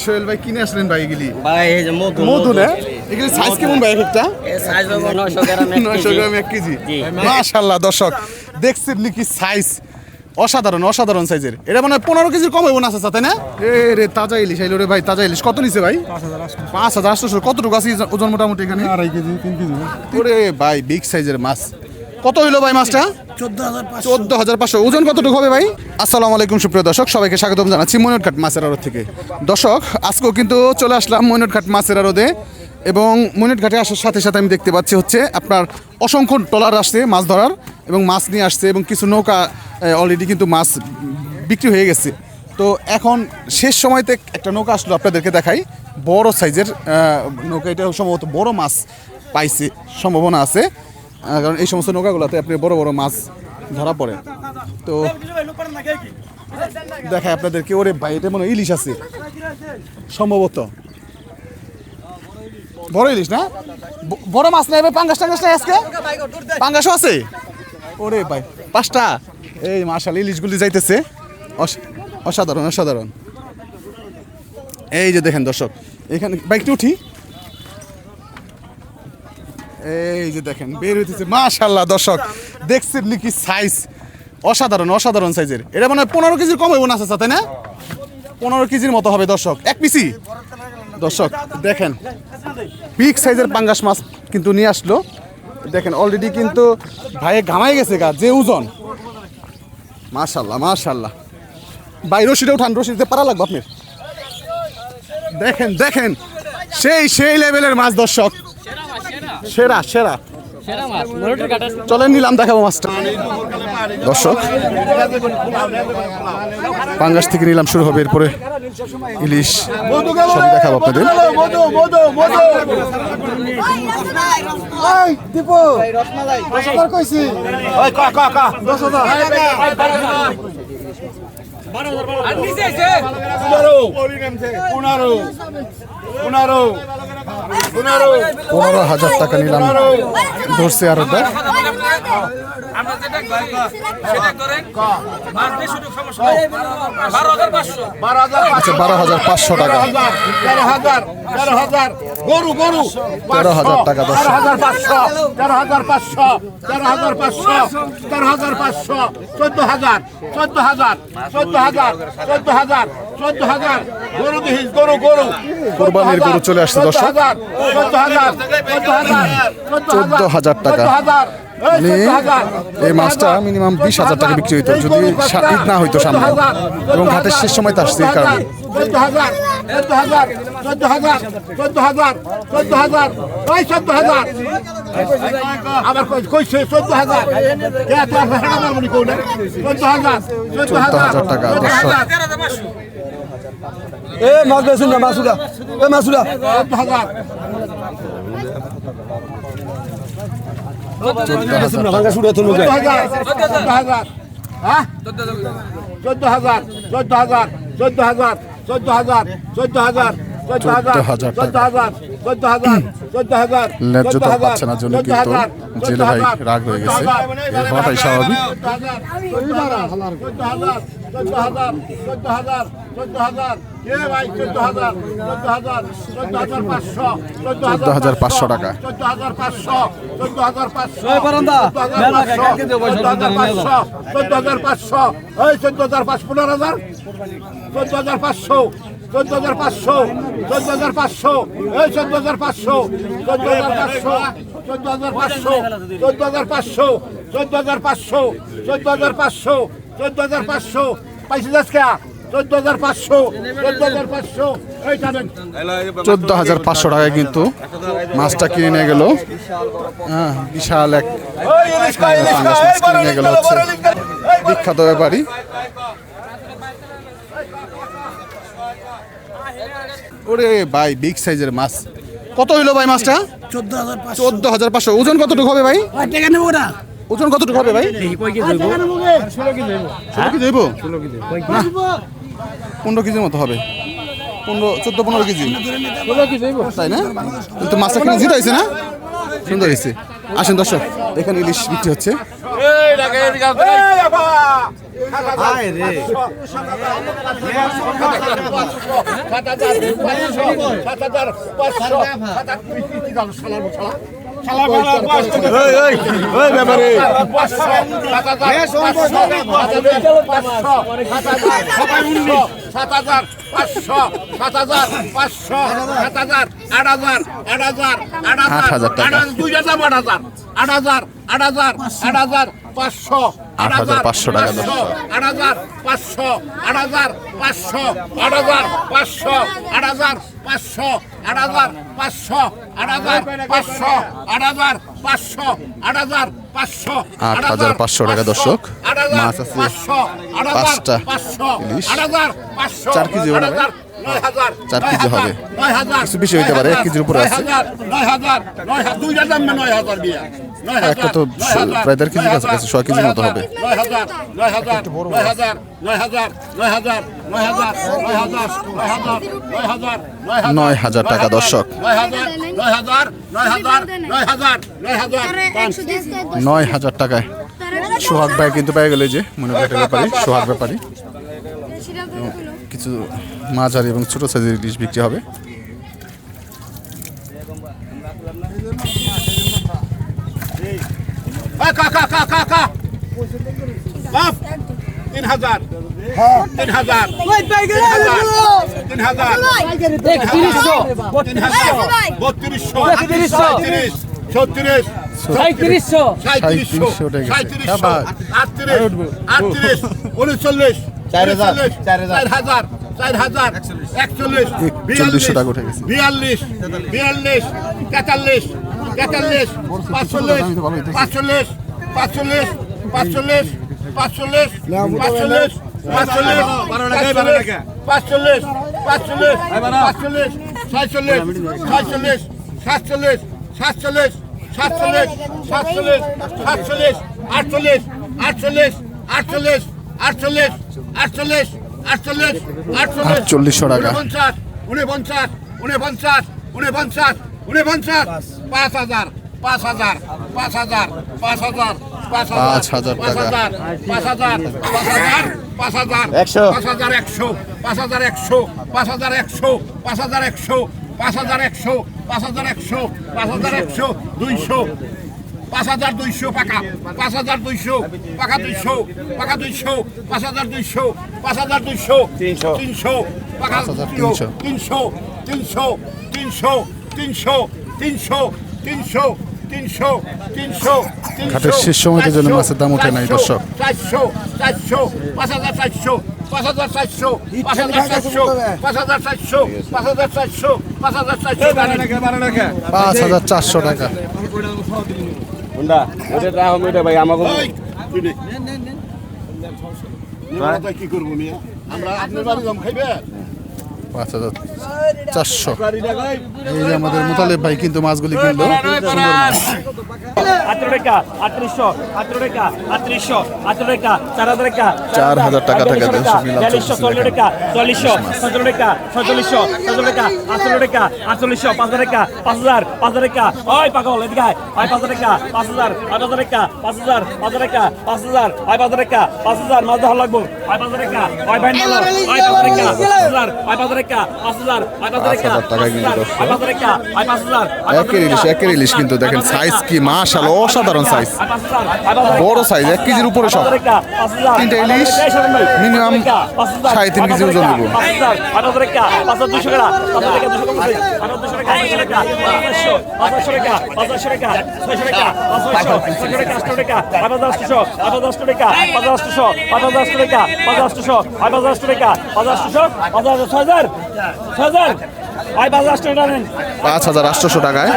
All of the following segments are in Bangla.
সোহেল ভাই কিনে আসলেন ভাই এগুলি? ভাই এই যে মধু মধু না? এগুলি সাইজ কেমন ভাই একটা? সাইজ হবে 900 গ্রাম 900 গ্রাম 1 কেজি। মাশাআল্লাহ দর্শক দেখছেন নাকি সাইজ অসাধারণ অসাধারণ সাইজের। এটা মানে 15 কেজির কম হইব না চাচা, তাই না? এ রে তাজা ইলিশ আইলো রে ভাই, তাজা ইলিশ কত নিছে ভাই? 5800। কতটুকু আছে ওজন মোটামুটি এখানে? 2.5 কেজি 3 কেজি। ওরে ভাই বিগ সাইজের মাছ। কত হইলো ভাই মাছটা? 14,500। ওজন কতটুকু হবে ভাই? আসসালামু আলাইকুম সুপ্রিয় দর্শক, সবাইকে স্বাগতম জানাচ্ছি মইনুটঘাট মাছের আড়ত থেকে। দর্শক আজকেও কিন্তু চলে আসলাম মইনুটঘাট মাছের আড়তে, এবং মইনুটঘাটে আসার সাথে সাথে আমি দেখতে পাচ্ছি হচ্ছে আপনার অসংখ্য ট্রলার আসছে মাছ ধরার, এবং মাছ নিয়ে আসছে, এবং কিছু নৌকা অলরেডি কিন্তু মাছ বিক্রি হয়ে গেছে। তো এখন শেষ সময়তে একটা নৌকা আসলো, আপনাদেরকে দেখাই। বড় সাইজের নৌকা, এটা সম্ভবত বড় মাছ পাইছে সম্ভাবনা আছে, কারণ এই সমস্ত নৌকাগুলোতে আপনি বড় বড় মাছ ধরা পড়ে। তো দেখায় আপনাদেরকে। ওরে ভাই এটা মনে হয় ইলিশ আছে সম্ভবত, বড় ইলিশ না? বড় মাছ নাই ভাই? পাঙ্গাস টাঙ্গাস নাই আজকে? পাঙ্গাসও আছে? ওরে ভাই 5টা। এই মাশাআল্লাহ ইলিশগুলি যাইতেছে, অসাধারণ অসাধারণ। এই যে দেখেন দর্শক, এখানে বাইকটা উঠি, এই যে দেখেন বের হইতেছে। মাশাআল্লাহ দর্শক দেখছেন নাকি সাইজ অসাধারণ অসাধারণ সাইজের। এটা মানে 15 কেজির কম হইব না চাচা, তাই না? 15 কেজির মতো হবে দর্শক, এক পিসি। দর্শক দেখেন বিগ সাইজের পাঙ্গাস মাছ কিন্তু নিয়ে আসলো। দেখেন অলরেডি কিন্তু ভাইয়ে ঘামাই গেছে গা, যে ওজন। মাশাআল্লাহ মাশাআল্লাহ ভাই, রশিটা উঠান, রশিতে পারা লাগবে আপনার। দেখেন দেখেন সেই সেই লেভেলের মাছ দর্শক, সেরা সেরা। চলেন নিলাম, দেখাবো মাছটা দর্শক। পাঙ্গাস থেকে নিলাম শুরু হবে, এরপরে ইলিশ সবই দেখাবো আপনাদের। $15,000 টাকা নিলাম ধরছে আর ওটা। আচ্ছা 12,500 টাকা। 13,000 টাকা দশ। 14,000 গরু দেখিস, গরু গরু কোরবানির গরু চলে আসছে দর্শক। 14,000 টাকা। মানে এই মাছটা মিনিমাম 20,000 টাকা বিক্রি হইতো যদি ঈদ না হইতো সামনে, এবং ঘাটের শেষ সময় তো আসছে এই কারণে। 14,000 আবার কইছে 14,000 14,000 টাকা দর্শক। এ মাছ বেচুন না, মাছুরা এ মাছুরা 14,000 ভাঙা শুরু হতো লোকে। 14,000 হ্যাঁ 14,000 14,000 14,000 14,000 14,000 14,000 14,000 14,000 ন্যায্যতা পাচ্ছে না জন্য কিন্তু জেলে ভাই রাগ হয়ে গেছে, এর হওয়াটাই স্বাভাবিক। 14,500 টাকা। 14,500 এই 14,500 14,500 14,500 14,500 এই 14,500 14,500 14,500 14,500 14,500 14,500 14,500 পাইছিস আজকে 14,500 14,500 এইটা দেন। 14,500 টাকায় কিন্তু মাছটা কিনে নিয়ে গেল। হ্যাঁ বিশাল এক পাঙ্গাস মাছ কিনে নিয়ে গেল হচ্ছে বিখ্যাত ব্যাপারী। ওরে ভাই বিগ সাইজের মাছ। কত হইলো ভাই মাছটা? 14,500। ওজন কতটুকু হবে ভাই? ওজন কতটুকু হবে ভাই? 16 কেজি হইব না, 15 কেজির মতো হবে। 14-15 কেজি, তাই না? কিন্তু মাছটা কিনে জিতে হয়েছে না, সুন্দর হয়েছে। আসেন দর্শক, এখানে ইলিশ বিক্রি হচ্ছে। টাকা দর্শক। মাছ আছে 5টা ইলিশ, 4 কেজি হবে, 4 কেজি হবে, কিছু বেশি হইতে পারে, 1 কেজির উপরে আছে। একটা তো প্রায় 1.5 কেজির কাছাকাছি, 6 কেজির মতো হবে। 9,000 টাকা দর্শক, 9,000 টাকায় সোহাগ ভাই কিন্তু পেয়ে গেল। যে মনে করেন ব্যাপারী, সোহাগ ব্যাপারী। কিছু মাঝারি এবং ছোট সাইজের ইলিশ বিক্রি হবে। ঘাটের শেষ সময়টার জন্য মাছের দাম ওঠে নাই দর্শক। 5,400 টাকা। কি করবো আমরা, আপনার বাড়ি জম খাইবে 5,400। এই যে আমাদের মোতালেব ভাই কিন্তু মাছগুলি কিনলো, সুন্দর মাছ। 4,000 টাকা থেকে 4,000 টাকা, 4,000, 5,000 টাকা, 5,000, 5,000 টাকা, ওই পাগল এদিকে আয়, 5,000 টাকা, 5,000, 5,000 টাকা, 5,000, 5,000 টাকা, 5,000, 5,000 টাকা, 5,000 মাছ ধরা লাগবো, 5,000 টাকা, ওই ভাই নিল, 5,000 টাকা, 5,000, 5,000 টাকা, 5,000, 5,000 টাকা, 5,000 টাকা, 5,000, একের ইলিশ কিন্তু দেখেন সাইজ কি, মাশাআল্লাহ অসাধারণ সাইজ, বড় সাইজ, 1 কেজির উপরে সব। 3টা ইলিশ মিনিমাম 3.5 কেজি ওজন হবে। 5,000 টাকা, 5,200 টাকা, 5,000 টাকা, 200 টাকা, 5,200 টাকা, 5,000 টাকা, 5,000 টাকা, 5,000 টাকা, 600 টাকা, 5,000 টাকা, 800 টাকা, 5,800, 5,800 টাকা, 5,800, 5,800 টাকা, 5,800, 5,800 টাকা, 5,800, 6,000, 6,000, 5,800 টাকা নেন, 5,800 টাকায়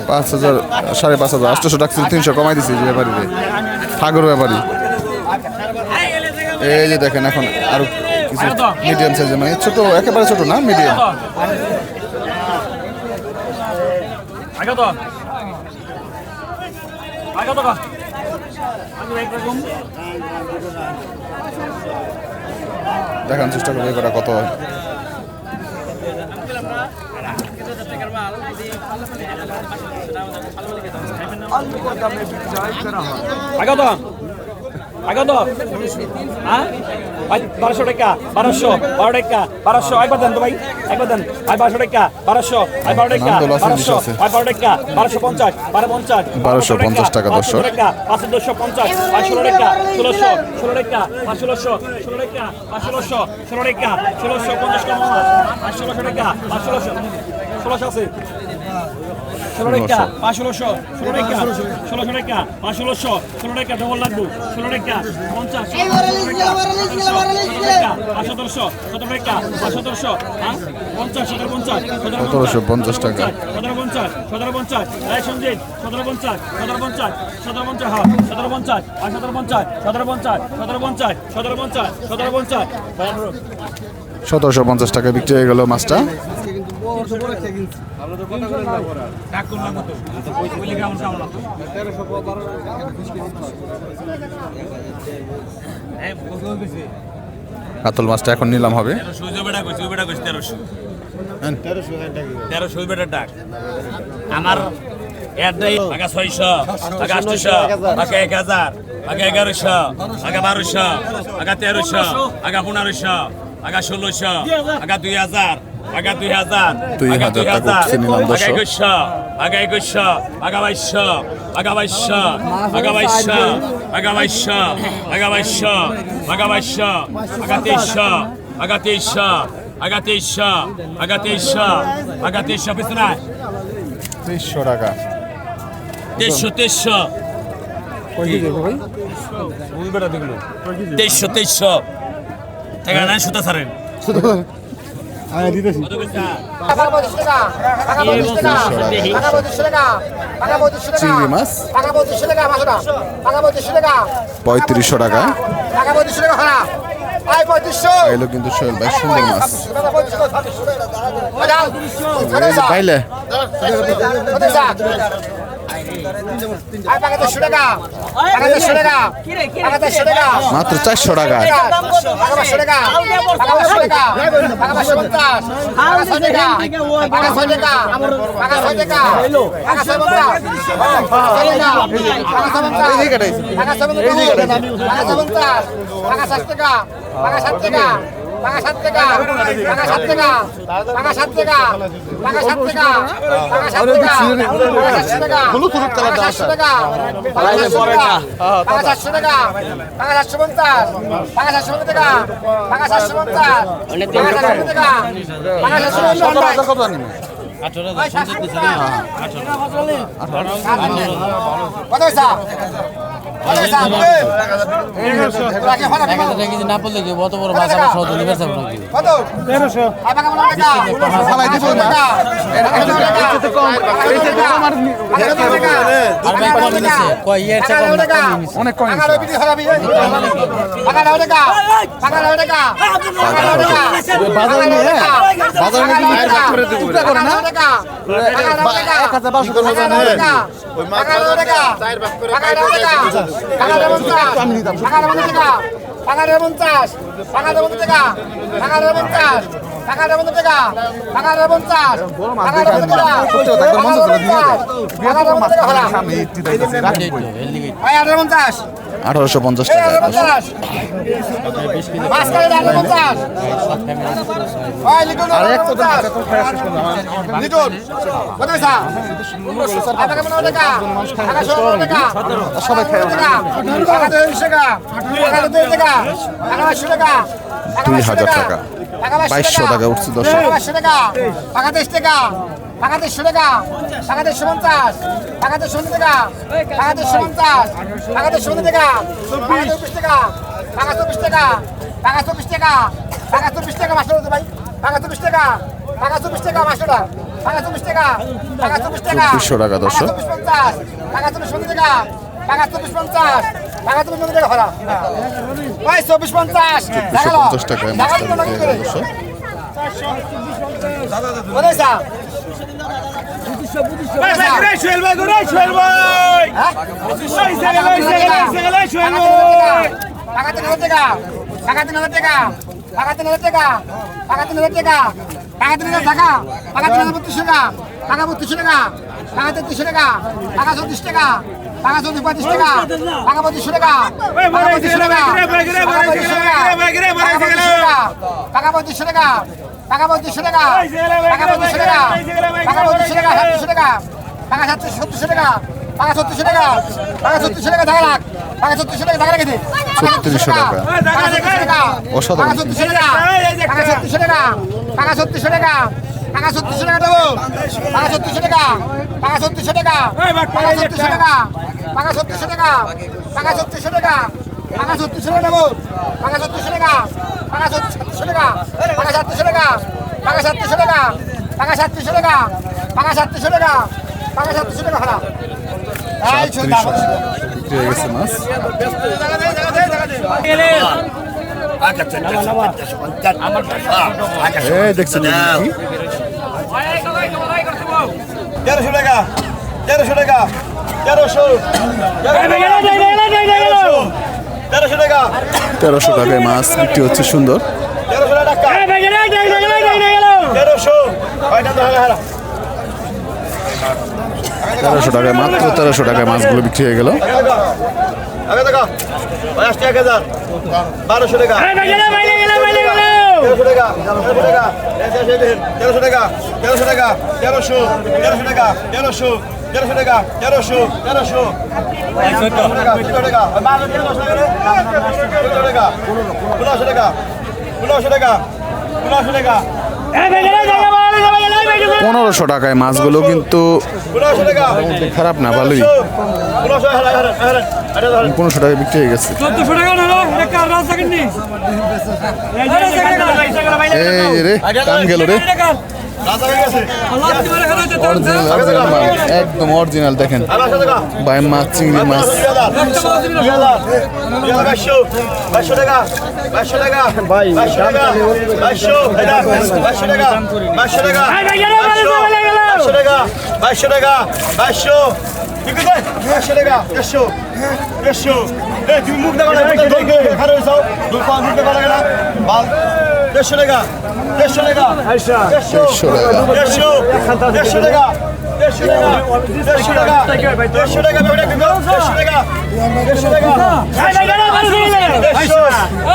5,000, 5,500, 800 টাকা 300 কমাই দিছি যে ব্যাপারী, ঠাকুর ব্যাপারী। এই যে দেখেন এখন আরো কিছু মিডিয়াম সাইজের, মানে ছোট, একেবারে ছোট না, মিডিয়াম। দেখার চেষ্টা করবো এটা কত হয়। আগত হ্যাঁ 1200 টাকা 1200 12 টাকা 1200 একবার দেন তো ভাই একবার দেন 1200 টাকা 1200 12 টাকা 1200 12 টাকা 1250 1250 টাকা দর্শক 5250 516 টাকা 1600 16 টাকা 516 16 টাকা 516 16 টাকা 1650 কম 516 টাকা 516 1600 আছে 16 টাকা 516 16 টাকা 1600 টাকা 516 16 টাকা ডবল লাগবে 16 টাকা 50 517 টাকা 517 হ্যাঁ 50 1750 1750 টাকা 1750 1750 এই সঞ্জিত 1750 1750 1750 হ্যাঁ 1750 1750 1750 1750 1750 1750 টাকা বিক্রি হয়ে গেল মাছটা। কাতল মাছটা এখন নিলাম হবে। 1300 বেটার ডাক আমার এডাই আগা 600 আগা 800 আগা 1000 আগা 1100 আগা 1200 আগা 1300 আগা 1500 আগা 1600 আগা 2000 আগা 2000 2000 টাকা উঠছে নিলাম দর্শক। আগা 2100 আগা 2200 আগা 2200 আগা 2200 আগা 2200 আগা 2200 আগা 2200 আগা 2300 আগা 2300 আগা 2300 আগা 2300 আগা 2300 পিছনে 2300 টাকা 2300 2300 টাকা না সুতা ছাড়েন চিংড়ি মাছ 3500 টাকা এলো কিন্তু সোহেল ভাই সুন্দর মাছ এই যে পাইলে মাত্র 400 টাকা না বললে কি অত বড় মাছ আমার সহজ নিবে যাব নাকি অনেক কম আঠারোশো 50 টাকা সবাই খায় 2000 টাকা 2200 টাকা উঠছে দর্শক 2200 টাকা 25 টাকা 2500 টাকা 2550 2500 টাকা 2550 2500 টাকা 25 টাকা 25 টাকা 25 টাকা 25 টাকা মাসুদ ভাই 25 টাকা 25 টাকা মাসুদ 25 টাকা 25 টাকা 2400 টাকা দর্শক 25 টাকা 25 টাকা 25 টাকা হলা ভাই 2450 250 টাকায় মাছটা বিক্রি হয়ে গেল দর্শক বলেছা টাকা 32 টাকা টাকা 33 টাকা টাকা 34 টাকা টাকা 35 টাকা টাকা 25 টাকা টাকা 25 টাকা টাকা 25 টাকা টাকা 25 টাকা টাকা 25 টাকা টাকা 25 টাকা টাকা 70 টাকা টাকা 70 টাকা টাকা 70 টাকা টাকা 70 টাকা টাকা লাখ টাকা 70 টাকা টাকা রেখে দে 3600 টাকা টাকা 70 টাকা অসাধারণ। টাকা 70 টাকা টাকা 70 টাকা টাকা 70 টাকা টাকা 70 টাকা দেবো টাকা 70 টাকা টাকা 70 টাকা টাকা 70 টাকা টাকা 70 টাকা টাকা 70 টাকা টাকা 70 টাকা দেবো টাকা 70 টাকা টাকা 70 টাকা টাকা 70 টাকা টাকা 70 টাকা টাকা 70 টাকা টাকা 70 টাকা টাকা 70 টাকা ভাড়া এই 3600 টাকা বিক্রি হয়ে গেছে মাছ। এই দেখছেন কি 1300 টাকা 1300 টাকা 1300 1300 টাকা 1300 টাকায় মাছ বিক্রি হচ্ছে সুন্দর। 1300 টাকা 1300 কয়টা তো হারা 1300 টাকায় মাত্র 1300 টাকায় মাছগুলো বিক্রি হয়ে গেল। আগে টাকা 50 টাকা 1200 টাকা 1300 টাকা 1300 টাকা 1300 টাকা 1300 টাকা 1300 টাকা 1300 টাকা 1500 টাকা 1500 টাকা 1500 টাকায় মাছগুলো কিন্তু 1500 টাকা খারাপ না, ভালোই। 1500 টাকায় বিক্রি হয়ে গেছে। এই রে কান গেল রে, অরিজিনাল মাল, একদম অরিজিনাল। দেখেন ভাই মাছ, চিংড়ি মাছ। 2200 টাকা ঠিক আছে 100 টাকা 100 তুমি মুখ দেখা না খারাপ হয়েছ দোকান মুখ দেখা লাগে না 150 টাকা 150 টাকা 150 টাকা 150 টাকা 150 টাকা 150 টাকা 150 টাকা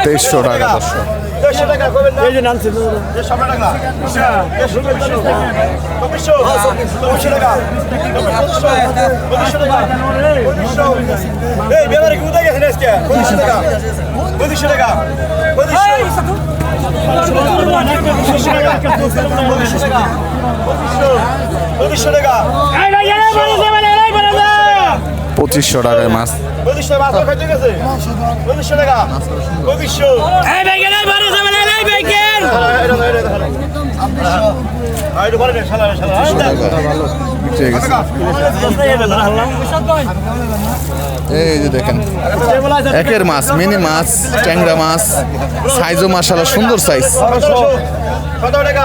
2300 টাকা। 150 টাকা কবেন না এই যে নামছে এই সামনে টাকা 150 টাকা 200 টাকা এই বেলারে কি উদয় গেছেন আজকে 200 টাকা 200 টাকা 200 টাকা 2500 টাকায় মাছ। 200 মাছ খাইতে গেছে 200 টাকা 200 আইডো বলে না শালা বিক্রি হয়ে গেছে। এই যে দেখেন একের মাছ, মিনি মাছ, ট্যাংরা মাছ, সাইজও মাশাআল্লাহ সুন্দর সাইজ। 17 টাকা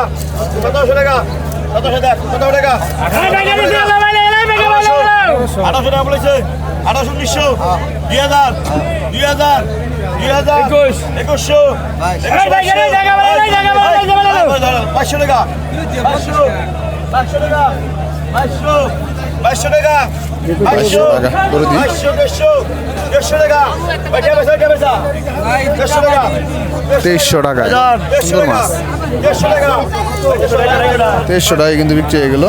1700 টাকা 1700 টাকা 17 টাকা 1800 টাকা বলেছে 1800 1900 2000 2000 2100 500 টাকা 500 টাকা 500 টাকা 500 টাকা করে দিন। 150 টাকা 150 টাকা 2300 টাকায় সুন্দর মাছ। 150 টাকা 2300 টাকায় কিন্তু বিক্রি হয়ে গেল।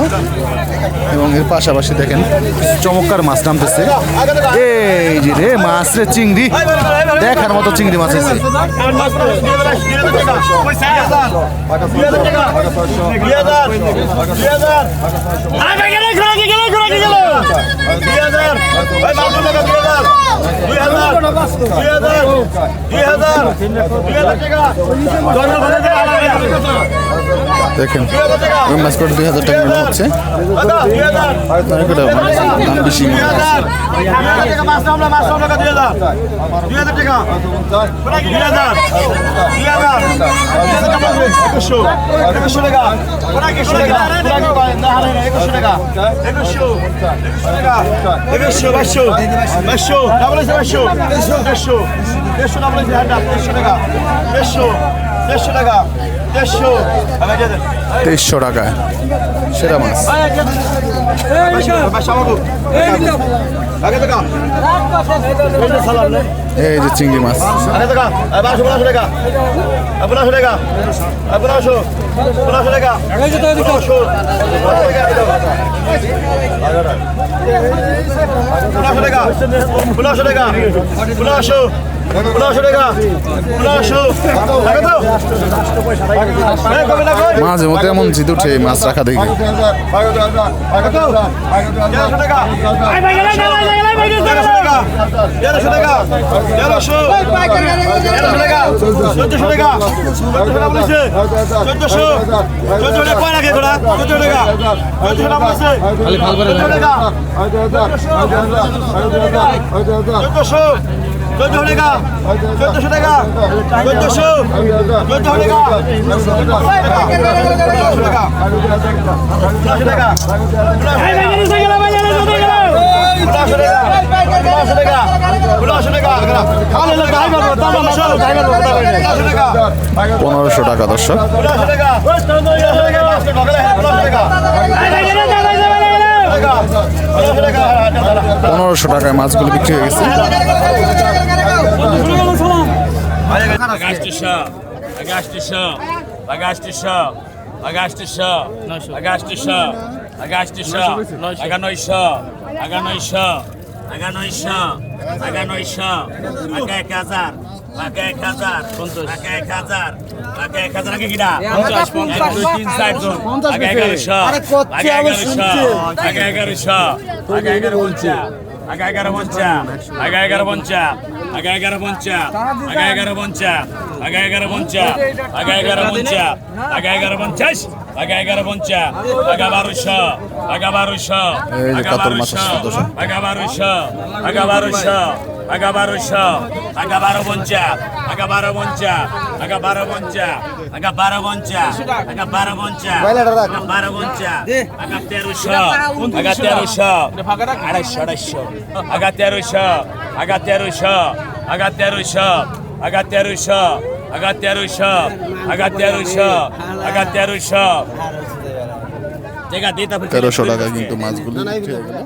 এবং এর পাশাপাশি দেখেন চমৎকার মাছ নামতেছে। এই যে রে মাছ রে, চিংড়ি, দেখার মতো চিংড়ি মাছ আছে। 2000 দেখেন ওই মাছ করে 2000 টাকা মনে হচ্ছে। দাম বেশি মনে 150 টাকা 150 আমি দিয়ে দেন 2300 টাকায় সেরা মাছ। আগে টাকা এই যে চিংড়ি মাছ, আগে টাকা 1200 টাকা 1200 টাকা 1200 টাকা 1200 টাকা 1200 টাকা 1200 টাকা 1200 টাকা তো মাঝে মধ্যে এমন জিদ উঠে এই মাছ রাখা দেখে। 1100 টাকা 1100 টাকা 1100 টাকা 1100 টাকা 1400 টাকা 1400 বলেছে 1400 1400 কয় রাখে গোড়া 1400 টাকা 1400 টাকা বলেছে খালি ফাল করে টাকা 1400 1400 টাকা 1400 টাকা 1400 টাকা 1500 টাকা দর্শক। 1500 টাকায় মাছগুলো বিক্রি হয়ে গেছে। তেরোশো টাকা কিন্তু মাছগুলো বিক্রি হয়ে গেল।